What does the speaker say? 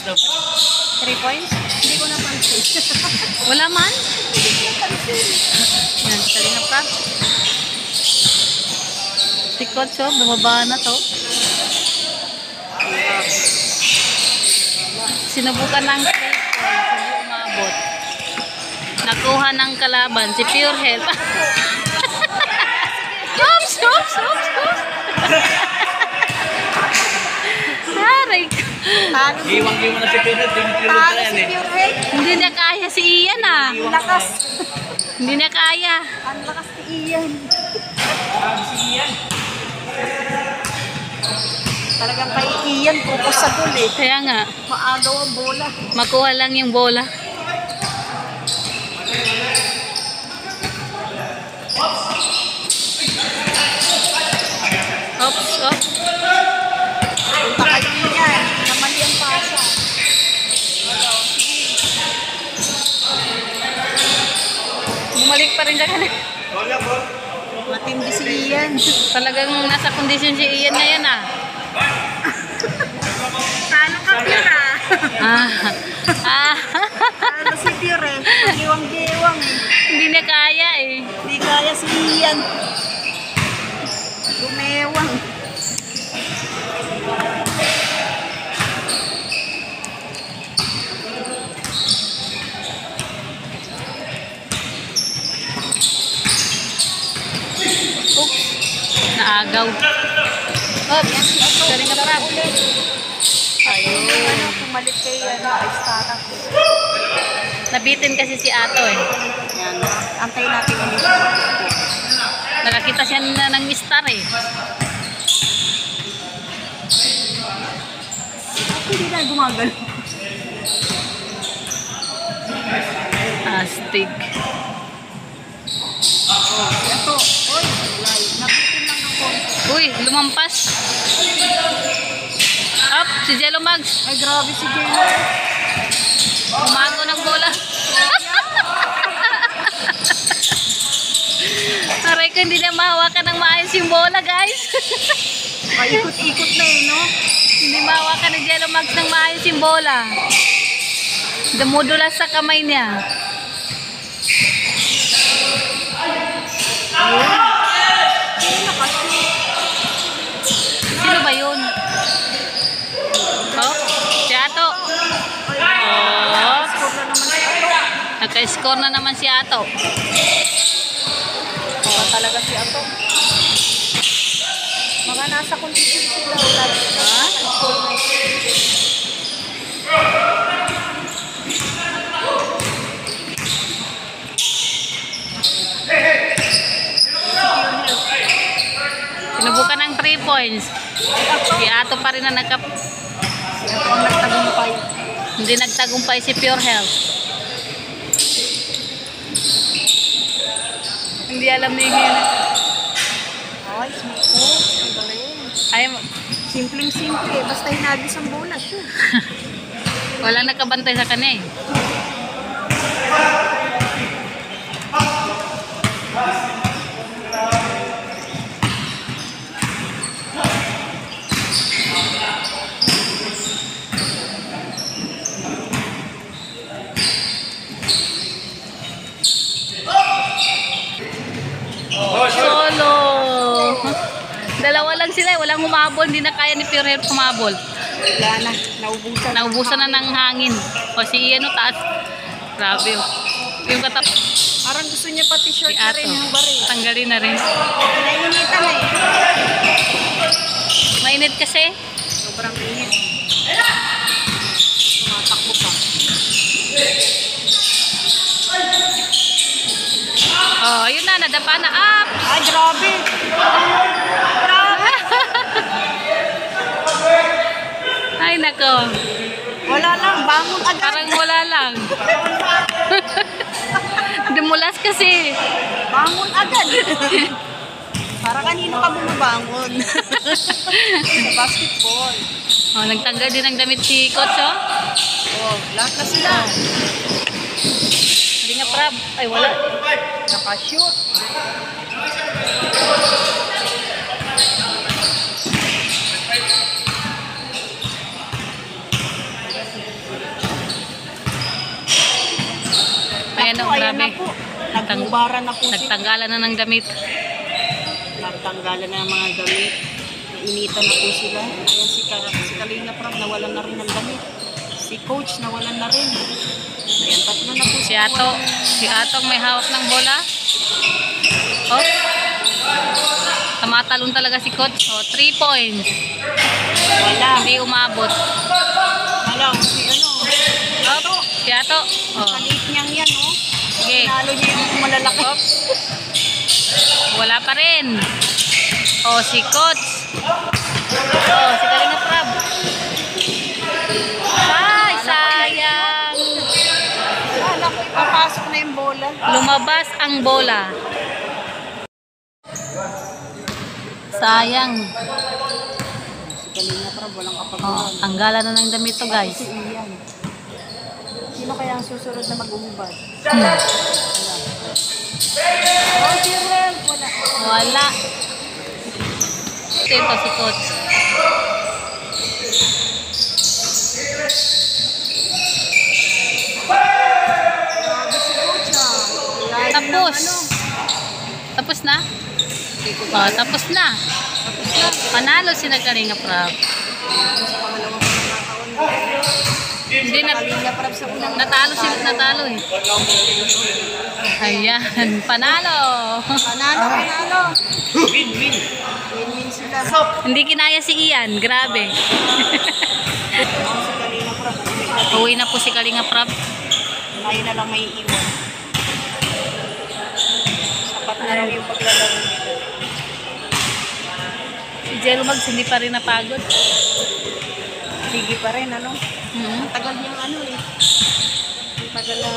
3 points? Hindi ko napansin. Wala man? Yan, Kalinga Prab. Si Coach, oh, bumaba na to. Sinubukan ng 3 points, hindi umabot. Nakuha ng kalaban, si Pure Health. Oops, oops, oops, oops. Saray ka. Giwang-giwang na si Pure Health. Talo si Pure Health. Hindi niya kaya si Ian ah. Ang lakas. Hindi niya kaya. Ang lakas ni Ian. Talagang kay Ian, focus sa goal eh. Kaya nga, Maagaw ang bola. makuha lang yung bola. Oops, oops. Punta kay Ian. Namali ang pasa. Bumalik pa rin siya kanina. Matindi si Ian. Talagang nasa kondisyon si Ian ngayon ah. Talo ka Pure ah. Ah. Ah. Talo si Pure eh. Giwang-giwang eh. Hindi niya kaya eh. Hindi kaya si Ian. Gumewang. Oops. Naagaw. Oops. Kalinga Prab. Ayun. Ano, pumalit kay Estara. Nabitin kasi si Ato eh. Yan. Antayin natin ulit. Nakakita siya ng star eh. Hindi na gumagal. Astig. Ito. Oy, nabitin lang ng konti. Uy, lumampas. Up, si Jello Mags. Ay, grabe si Jello. Umago ng bola. Aray ko, hindi na mahawakan ng maayos yung bola, guys. Ikot-ikot na eh, no? Hindi mahawakan ni Jello Mags ng maayos yung bola. Dumudulas sa kamay niya. Sino ba yun? Oh, si Ato. Oh, naka-score na naman si Ato. Talaga si Ato. Mga nasa kondisyon sila. Ha? Sinubukan ng 3 points. Si Ato pa rin na Si Ato ang nagtagumpay. hindi nagtagumpay si Pure Health. Hindi alam ni Ian. Ay, smiko. Ang galing. Ay, Simpleng-simple. Basta hinagis ang bola. Sure. walang nakabantay sa kanya eh. Solo. Dalawa lang sila eh. Walang humabol. Hindi na kaya ni Pure Health humabol. Wala na. Naubusan. Naubusan na ng hangin. O si Ian o taas. Grabe oh. Yung katap. Parang gusto niya pati short Si na Ato. rin yung bari. Tanggalin na rin. Nainitan eh. Mainit kasi. Sobrang init. Tumatakbo pa. Oh, yun na. Nadapa na. Up! Ay, grabe. Grabe. Ay, nako. Wala lang. Bangon agad. Parang wala lang. Dumulas kasi. Bangon agad. Para kanino ka bumabangon? Sa basketball. Oh, nagtanggal din ng damit si Coach, oh. Oh, lahat na sila. Hindi nga Prab. Ay, wala. Nakashoot. Ayan o, ayan grabe. na po. Nagbubaran na po sila. Nagtanggalan na ng damit. Nagtanggalan na ng mga damit. Nainitan na po sila. Ayan si Kalinga Prab, nawalan na rin ng damit. Si Coach, nawalan na rin. Ayan, tatlo na po. Si Ato. Si Atong may hawak ng bola. Oh. Tamatalon talaga si Coach. Oh, 3 points. Wala. Hindi umabot. Wala. Si ano. Oh, si Ato. Oh. Kalit niyang yan, oh. Sige. Nalo niya yung malalaki. Wala pa rin. Oh, si Coach. Oh, si Kalinga Prab. Ay, sayang. Wala ko, ipapasok na yung bola. Lumabas ang bola. Sayang. Si Kalinga Prab, walang Oh, kapagawa. tanggalan na ng damit to, guys. Si Ian. Sino kaya ang susunod na mag-umubad? Oh, si Rel, wala. Wala. Ito si Coach. Grabe si Coach, ah. Layo ng Tapos. ano. Tapos na? Oh, tapos na. Panalo si Kalinga Prab. Sa pangalawang pagkakataon. Hindi na Kalinga Prab sa unang natalo eh. Ayan, panalo. Panalo. Win-win. Win-win sila. Hindi kinaya si Ian, grabe. Ang si Kalinga Prab. Uwi na po si Kalinga Prab. Tayo na lang may iwan. Sapat na lang yung paglalaro nila. Si Jero Mags hindi pa rin napagod. Sige pa rin, ano? Hmm. Tagal niyang ano eh. Tagal na